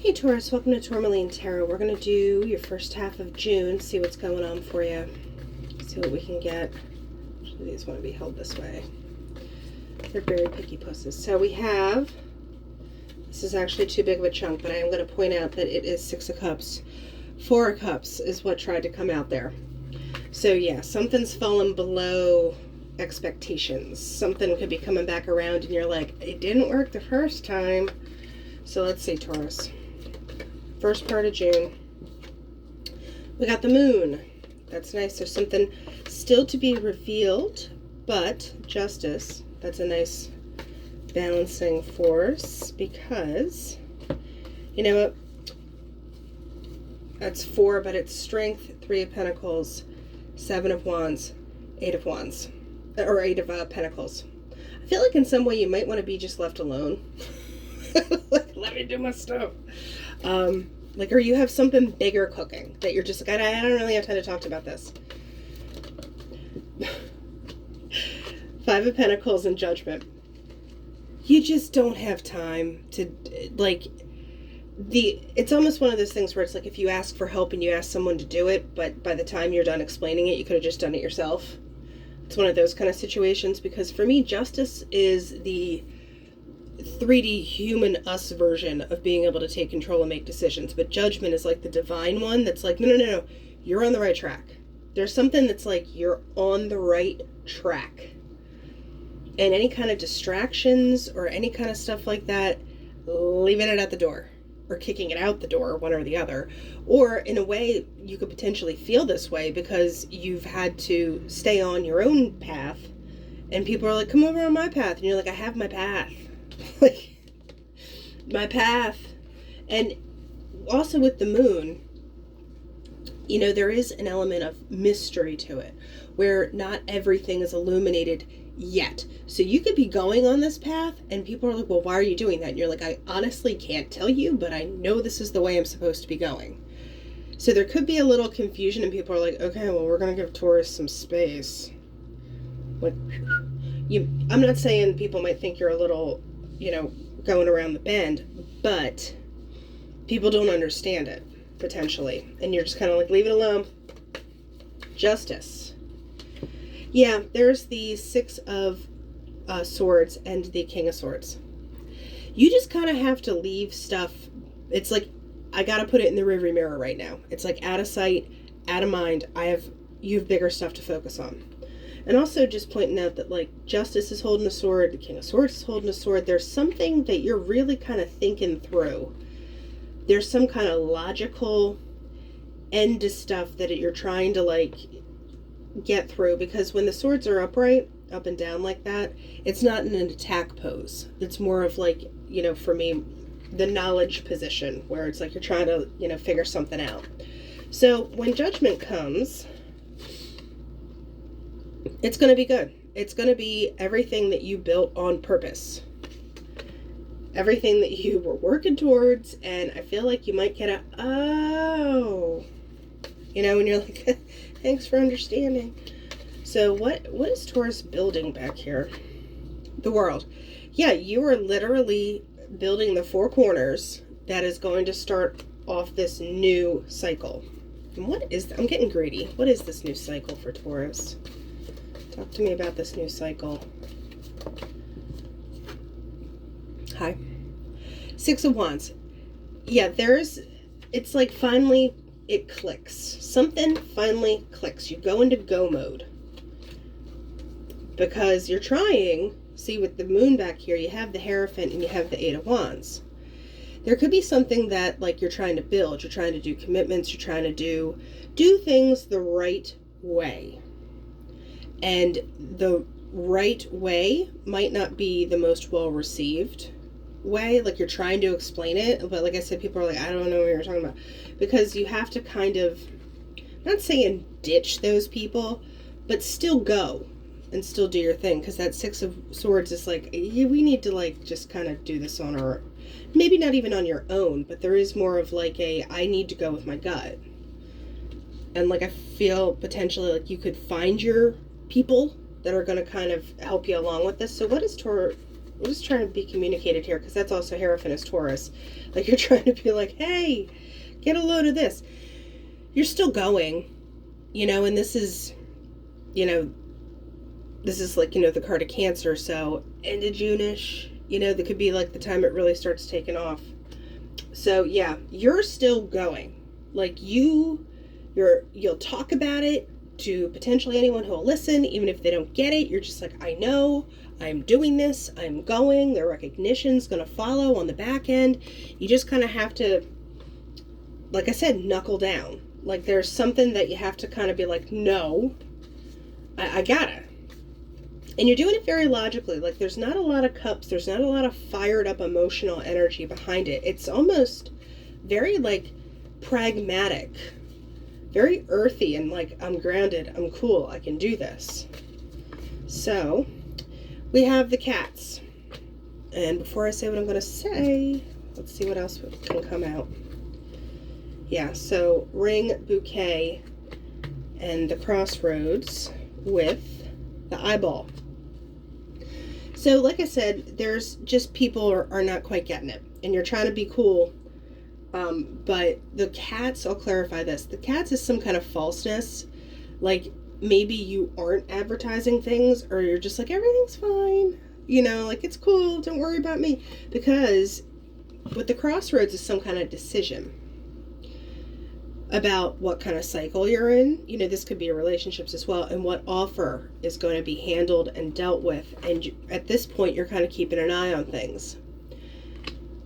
Hey Taurus, welcome to Tourmaline Tarot. We're going to do your first half of June, see what's going on for you, see what we can get. Actually, these want to be held this way. They're very picky pusses. So we have, this is actually too big of a chunk, but I am going to point out that it is 6 of Cups. 4 of Cups is what tried to come out there. So yeah, something's fallen below expectations. Something could be coming back around and you're like, it didn't work the first time. So let's see, Taurus. First part of June. We got the moon. That's nice. There's something still to be revealed, but justice. That's a nice balancing force because, you know what? That's 4, but it's strength, 3 of Pentacles, 7 of Wands, 8 of Wands, or 8 of Pentacles. I feel like in some way you might want to be just left alone. Like, let me do my stuff. Or you have something bigger cooking that you're just like, I don't really have time to talk about this. 5 of Pentacles and Judgment. You just don't have time to, it's almost one of those things where it's like if you ask for help and you ask someone to do it, but by the time you're done explaining it, you could have just done it yourself. It's one of those kind of situations because for me, justice is the 3D human us version of being able to take control and make decisions, but judgment is like the divine one that's like, no, you're on the right track. There's something that's like you're on the right track, and any kind of distractions or any kind of stuff like that, leaving it at the door or kicking it out the door, one or the other. Or in a way you could potentially feel this way because you've had to stay on your own path and people are like, come over on my path, and you're like, I have my path. Like, my path. And also with the moon, you know, there is an element of mystery to it where not everything is illuminated yet. So you could be going on this path and people are like, well, why are you doing that? And you're like, I honestly can't tell you, but I know this is the way I'm supposed to be going. So there could be a little confusion and people are like, okay, well, we're going to give Taurus some space. Like, I'm not saying people might think you're a little, going around the bend, but people don't understand it, potentially. And you're just kind of like, leave it alone. Justice. Yeah, there's the 6 of Swords and the King of Swords. You just kind of have to leave stuff. It's like, I got to put it in the rearview mirror right now. It's like out of sight, out of mind. You have bigger stuff to focus on. And also just pointing out that, like, Justice is holding a sword, the King of Swords is holding a sword. There's something that you're really kind of thinking through. There's some kind of logical end to stuff that you're trying to, like, get through. Because when the swords are upright, up and down like that, it's not in an attack pose. It's more of, like, for me, the knowledge position, where it's like you're trying to, figure something out. So when Judgment comes, it's going to be good. It's going to be everything that you built on purpose. Everything that you were working towards, and I feel like you might get and you're like, thanks for understanding. So what is Taurus building back here? The world. Yeah, you are literally building the 4 corners that is going to start off this new cycle. And I'm getting greedy. What is this new cycle for Taurus? Talk to me about this new cycle. Hi. 6 of Wands. Yeah, it's like finally it clicks. Something finally clicks. You go into go mode. Because you're trying, see with the moon back here, you have the Hierophant and you have the 8 of Wands. There could be something that, like, you're trying to build. You're trying to do commitments. You're trying to do things the right way. And the right way might not be the most well-received way. Like, you're trying to explain it, but like I said, people are like, I don't know what you're talking about. Because you have to kind of, not saying ditch those people, but still go and still do your thing. Because that 6 of Swords is like, yeah, we need to, like, just kind of do this on our, maybe not even on your own, but there is more of like I need to go with my gut. And like, I feel potentially like you could find your people that are going to kind of help you along with this. So what is I'm just trying to be communicated here, because that's also Hierophant is Taurus. Like, you're trying to be like, hey, get a load of this. You're still going, you know, and this is, you know, this is like, you know, the card of Cancer, so end of June-ish, you know, that could be like the time it really starts taking off. So yeah, you're still going. Like, you'll talk about it to potentially anyone who will listen, even if they don't get it. You're just like, I know, I'm doing this, I'm going, the recognition's gonna follow on the back end. You just kind of have to, like I said, knuckle down. Like, there's something that you have to kind of be like, no, I gotta. And you're doing it very logically. Like, there's not a lot of cups, there's not a lot of fired up emotional energy behind it. It's almost very, like, pragmatic, very earthy, and like, I'm grounded, I'm cool, I can do this. So we have the cats, and before I say what I'm going to say, let's see what else can come out. Yeah, so ring, bouquet, and the crossroads with the eyeball. So like I said, there's just people are not quite getting it, and you're trying to be cool. But the cats, I'll clarify this. The cats is some kind of falseness. Like, maybe you aren't advertising things, or you're just like, everything's fine. You know, like, it's cool, don't worry about me. Because with the crossroads is some kind of decision about what kind of cycle you're in. You know, this could be relationships as well, and what offer is going to be handled and dealt with. And at this point, you're kind of keeping an eye on things.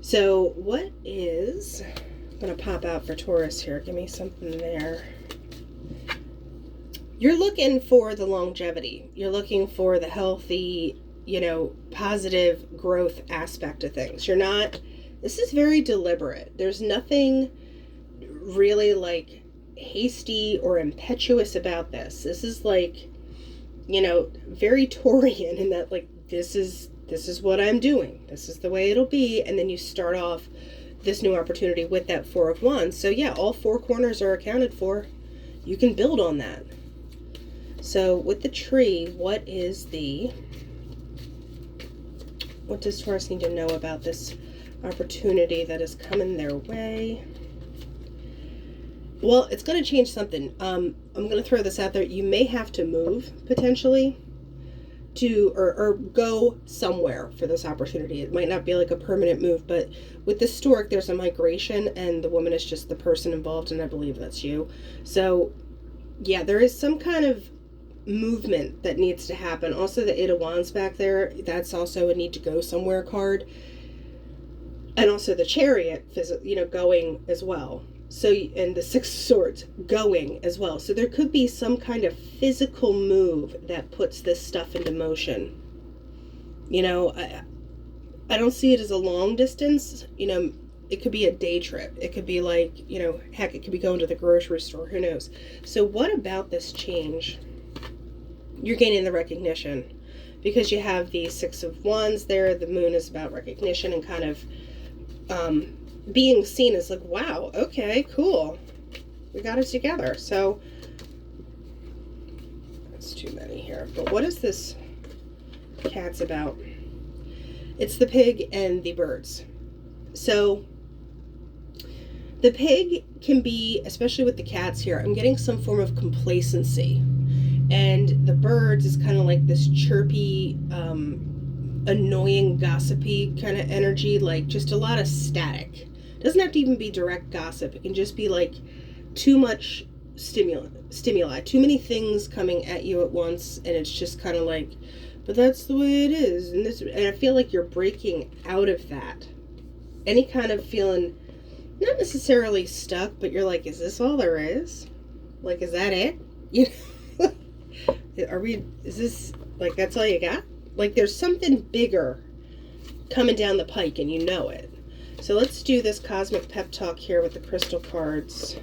So what is, I'm going to pop out for Taurus here. Give me something there. You're looking for the longevity. You're looking for the healthy, you know, positive growth aspect of things. You're not, this is very deliberate. There's nothing really like hasty or impetuous about this. This is like, you know, very Taurian in that, like, this is what I'm doing. This is the way it'll be. And then you start off this new opportunity with that Four of Wands. So yeah, all four corners are accounted for. You can build on that. So with the tree, what does Taurus need to know about this opportunity that is coming their way? Well, it's going to change something. I'm going to throw this out there. You may have to move potentially to, or go somewhere for this opportunity. It might not be like a permanent move, but with the stork, there's a migration, and the woman is just the person involved, and I believe that's you. So yeah, there is some kind of movement that needs to happen. Also, the Eight of Wands back there, that's also a need to go somewhere card. And also the Chariot, you know, going as well. So, and the Six of Swords going as well. So there could be some kind of physical move that puts this stuff into motion. You know, I don't see it as a long distance. You know, it could be a day trip. It could be like, you know, heck, it could be going to the grocery store. Who knows? So what about this change? You're gaining the recognition because you have the Six of Wands there. The moon is about recognition and kind of being seen as like, wow, okay, cool, we got it together. So that's too many here, but what is this cat's about? It's the pig and the birds. So the pig can be, especially with the cats here, I'm getting some form of complacency, and the birds is kind of like this chirpy, annoying, gossipy kind of energy, like just a lot of static. Doesn't have to even be direct gossip. It can just be like too much stimuli, too many things coming at you at once, and it's just kind of like, but that's the way it is. And I feel like you're breaking out of that. Any kind of feeling, not necessarily stuck, but you're like, is this all there is? Like, is that it? You know, is this, like, that's all you got? Like, there's something bigger coming down the pike, and you know it. So let's do this cosmic pep talk here with the crystal cards.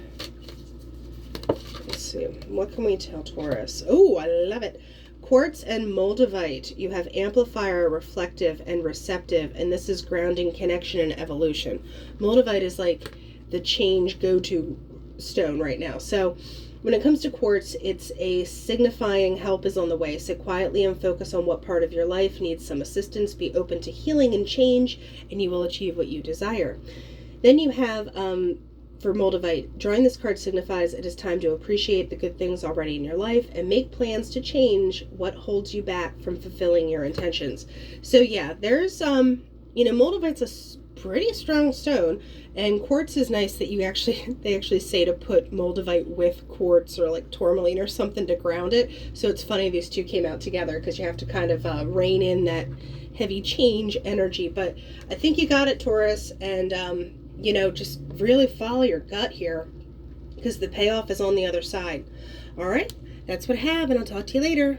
Let's see. What can we tell Taurus? Oh, I love it. Quartz and Moldavite. You have amplifier, reflective, and receptive. And this is grounding, connection, and evolution. Moldavite is like the change go-to stone right now. So When it comes to quartz, it's a signifying help is on the way. Sit quietly and focus on what part of your life needs some assistance. Be open to healing and change, and you will achieve what you desire. Then you have, for Moldavite, drawing this card signifies it is time to appreciate the good things already in your life and make plans to change what holds you back from fulfilling your intentions. So yeah, there's, Moldavite's a pretty strong stone, and quartz is nice that they actually say to put Moldavite with quartz or like tourmaline or something to ground it. So it's funny these two came out together because you have to kind of rein in that heavy change energy. But I think you got it, Taurus, and just really follow your gut here because the payoff is on the other side. All right, that's what I have, and I'll talk to you later.